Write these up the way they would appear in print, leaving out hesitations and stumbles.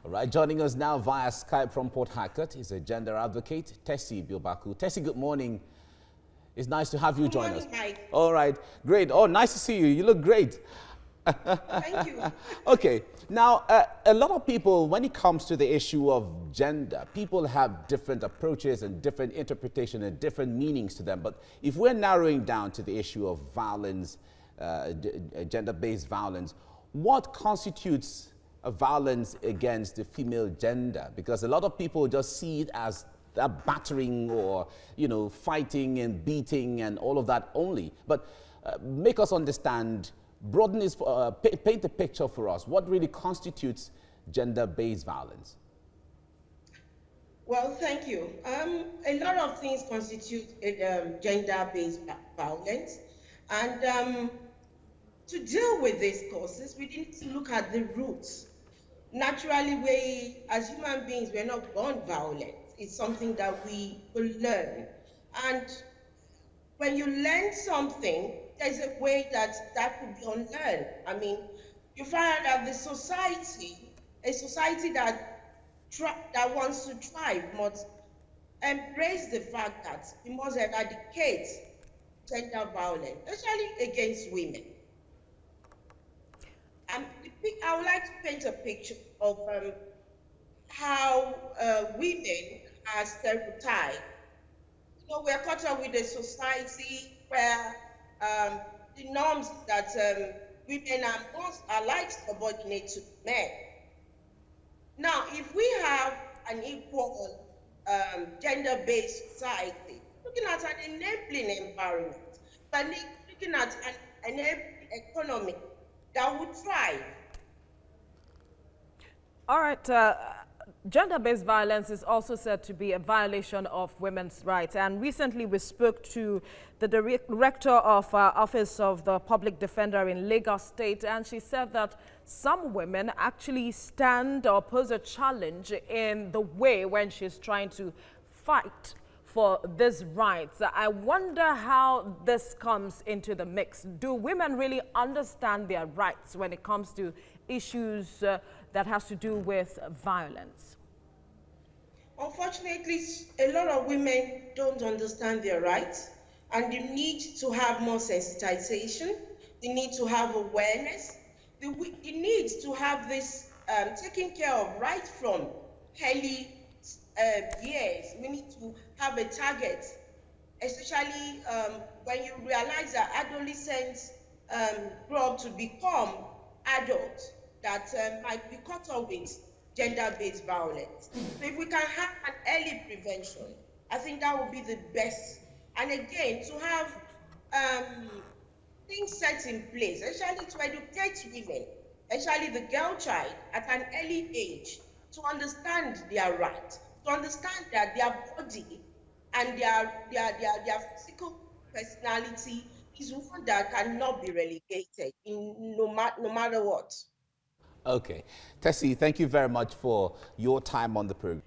All right, joining us now via Skype from Port Harcourt is a gender advocate, Tessy Biobaku. Tessy, good morning. It's nice to have you join us. Mike. All right, great. Oh, nice to see you. You look great. Thank you. Okay, now a lot of people, when it comes to the issue of gender, people have different approaches and different interpretation and different meanings to them. But if we're narrowing down to the issue of violence, gender-based violence, what constitutes a violence against the female gender? Because a lot of people just see it as a battering or, you know, fighting and beating and all of that only. But make us understand, broaden this, paint a picture for us. What really constitutes gender-based violence? Well, thank you. A lot of things constitute gender-based violence. And to deal with these causes, we need to look at the roots. Naturally, we, as human beings, we're not born violent. It's something that we will learn. And when you learn something, there's a way that could be unlearned. I mean, you find out that the society, a society that wants to thrive, must embrace the fact that we must eradicate gender violence, especially against women. I would like to paint a picture of how women are stereotyped. You know, we're caught up with a society where the norms that women are like subordinate to men. Now, if we have an equal gender-based society, looking at an enabling environment, but looking at an enabling economy that would thrive. All right. Gender-based violence is also said to be a violation of women's rights. And recently we spoke to the director of Office of the Public Defender in Lagos State, and she said that some women actually stand or pose a challenge in the way when she's trying to fight for these rights. I wonder how this comes into the mix. Do women really understand their rights when it comes to issues that has to do with violence? Unfortunately, a lot of women don't understand their rights, and they need to have more sensitization. They need to have awareness. They need to have this taken care of right from early years. We need to have a target, especially when you realize that adolescents grow up to become adults that might be caught up with gender-based violence. So if we can have an early prevention, I think that would be the best. And again, to have things set in place, especially to educate women, especially the girl child at an early age, to understand their right, to understand that their body and their physical personality is one that cannot be relegated no matter what. Okay. Tessy, thank you very much for your time on the program.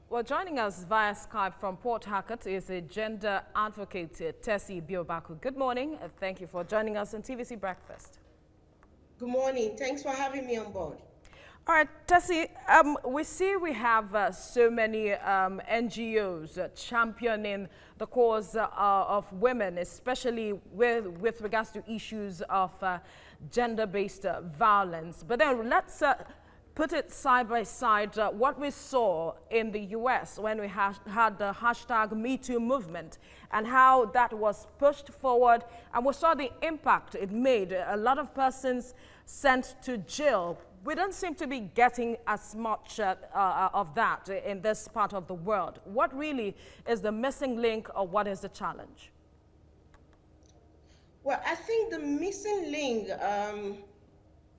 Well, joining us via Skype from Port Harcourt is a gender advocate, Tessy Biobaku. Good morning, and thank you for joining us on TVC Breakfast. Good morning. Thanks for having me on board. All right, Tessy, we see we have so many NGOs championing the cause of women, especially with regards to issues of gender-based violence. But then let's put it side by side what we saw in the US when we had the hashtag #MeToo movement and how that was pushed forward, and we saw the impact it made. A lot of persons sent to jail. We don't seem to be getting as much of that in this part of the world. What really is the missing link, or what is the challenge? Well, I think the missing link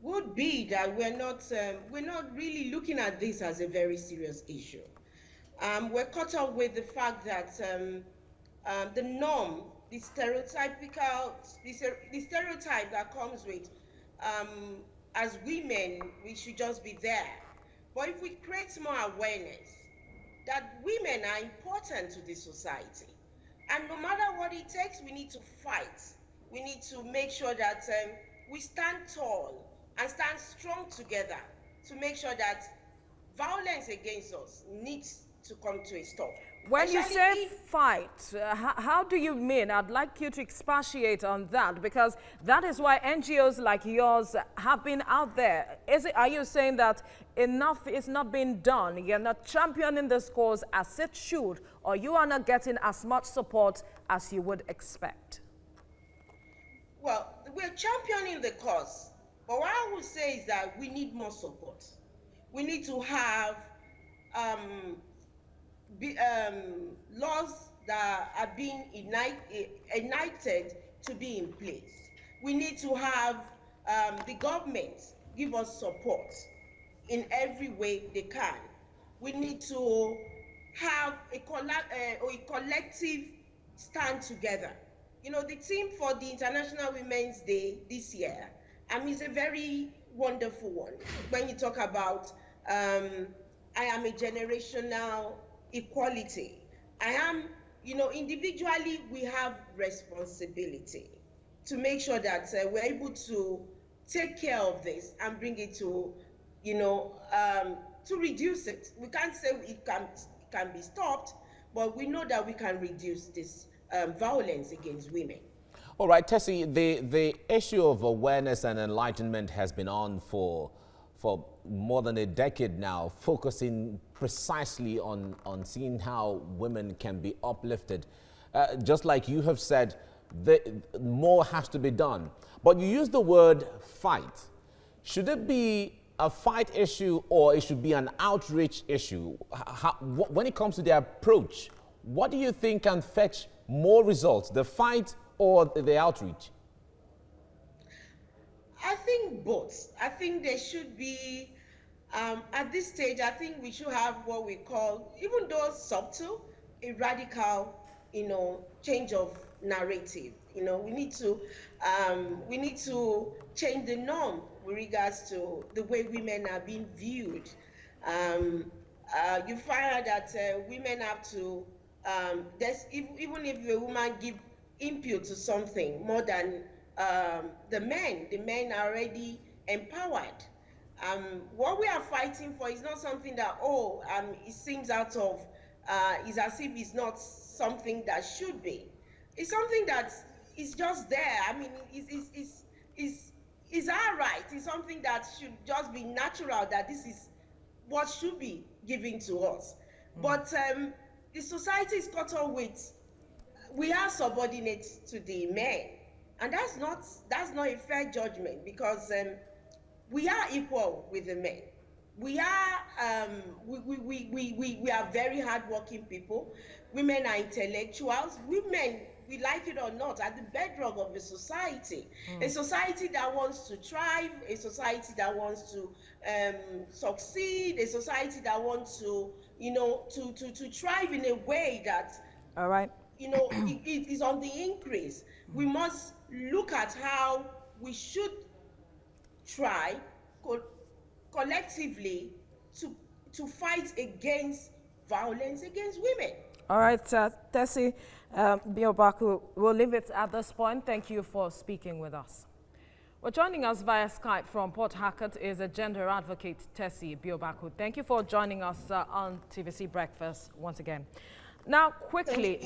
would be that we're not really looking at this as a very serious issue. We're caught up with the fact that the norm, the stereotype that comes with as women, we should just be there. But if we create more awareness that women are important to the society, and no matter what it takes, we need to fight. We need to make sure that we stand tall and stand strong together to make sure that violence against us needs to come to a stop. When you Especially say if fight, how do you mean? I'd like you to expatiate on that, because that is why NGOs like yours have been out there. Are you saying that enough is not being done? You're not championing this cause as it should, or you are not getting as much support as you would expect? well, we're championing the cause, but what I would say is that we need more support. We need to have um, laws that are being enacted to be in place. We need to have the government give us support in every way they can. We need to have a collective stand together. You know, the theme for the International Women's Day this year, is a very wonderful one. When you talk about I am a generational equality. I am, individually we have responsibility to make sure that we're able to take care of this and bring it to reduce it. We can't say it can be stopped, but we know that we can reduce this violence against women. All right, Tessy, the issue of awareness and enlightenment has been on for more than a decade now, focusing precisely on seeing how women can be uplifted. Just like you have said, more has to be done. But you use the word fight. Should it be a fight issue or it should be an outreach issue? When it comes to the approach, what do you think can fetch more results, the fight or the outreach? I think both. I think there should be, at this stage, I think we should have what we call, even though subtle, a radical, change of narrative. We need to change the norm with regards to the way women are being viewed. You find out that women have to, even if a woman give input to something more than the men are already empowered. What we are fighting for is not something that it seems out of, is as if it's not something that should be. It's something that is just there. I mean, it's our right. It's something that should just be natural, that this is what should be given to us. But the society is caught up with, we are subordinate to the men, and that's not a fair judgment, because we are equal with the men. We are we are very hardworking people. Women are intellectuals. Women, we like it or not, are the bedrock of a society. A society that wants to thrive, a society that wants to succeed, a society that wants to to thrive in a way that, All right. it is on the increase. We must look at how we should try collectively to fight against violence against women. All right, Tessy Biobaku, we'll leave it at this point. Thank you for speaking with us. Well, joining us via Skype from Port Harcourt is a gender advocate, Tessy Biobaku. Thank you for joining us on TVC Breakfast once again. Now, quickly,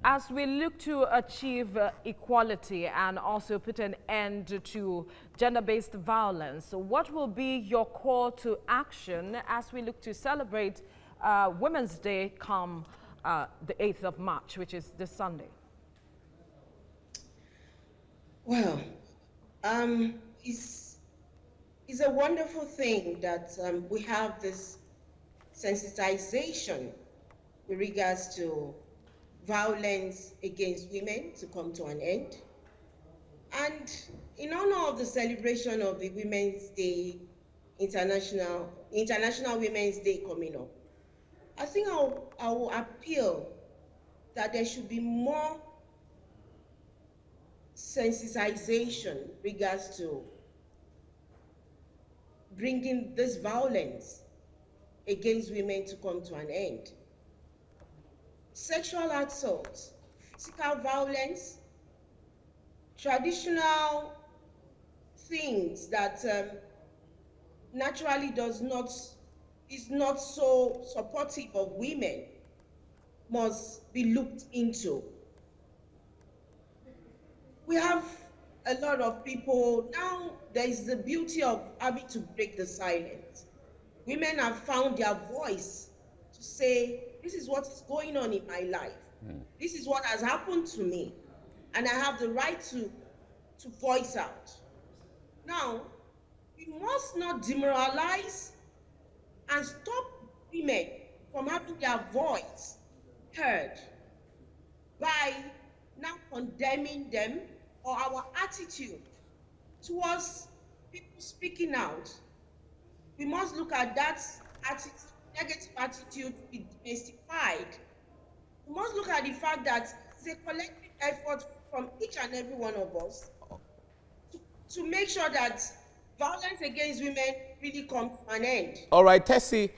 as we look to achieve equality and also put an end to gender-based violence, what will be your call to action as we look to celebrate Women's Day come the 8th of March, which is this Sunday? Well, it's a wonderful thing that we have this sensitization with regards to violence against women to come to an end. And in honor of the celebration of the Women's Day, International Women's Day coming up, I think I will appeal that there should be more sensitization regards to bringing this violence against women to come to an end. Sexual assault, physical violence, traditional things that naturally does not is not so supportive of women must be looked into. We have a lot of people now. There is the beauty of having to break the silence. Women have found their voice to say, this is what is going on in my life. This is what has happened to me. And I have the right to voice out. Now, we must not demoralize and stop women from having their voice heard by now condemning them or our attitude towards people speaking out. We must look at that attitude, negative attitude be demystified. We must look at the fact that it's a collective effort from each and every one of us to make sure that violence against women really comes to an end. All right, Tessy,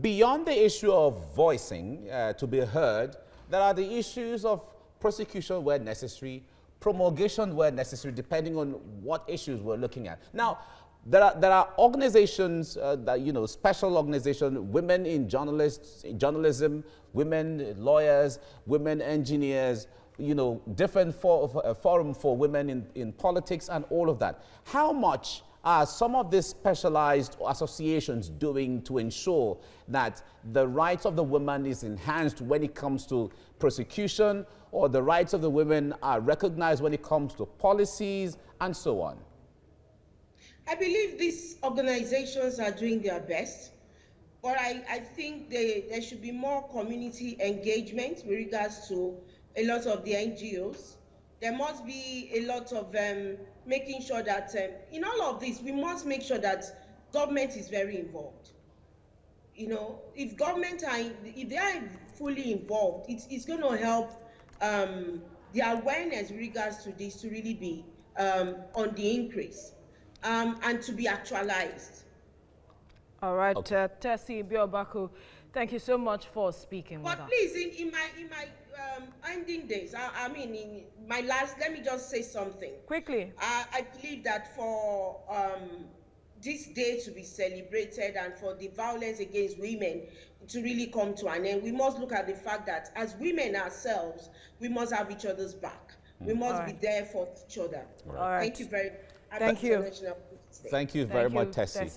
beyond the issue of voicing to be heard, there are the issues of prosecution where necessary, promulgation where necessary, depending on what issues we're looking at. Now, there are organizations that, you know, special organizations, women in journalism, women lawyers, women engineers, you know, different forum for women in politics and all of that. How much are some of these specialized associations doing to ensure that the rights of the woman is enhanced when it comes to prosecution, or the rights of the women are recognized when it comes to policies and so on? I believe these organizations are doing their best, but I think there should be more community engagement with regards to a lot of the NGOs. There must be a lot of making sure that in all of this, we must make sure that government is very involved. You know, if they are fully involved, it's going to help the awareness with regards to this to really be on the increase. And to be actualized. All right, okay. Tessy Biobaku, thank you so much for speaking with us. But please, in my ending days, I mean, in my last, let me just say something. Quickly. I believe that for this day to be celebrated and for the violence against women to really come to an end, we must look at the fact that as women ourselves, we must have each other's back. We must be there for each other. All right. Thank you very much. Thank you. Thank you very much, Tessy.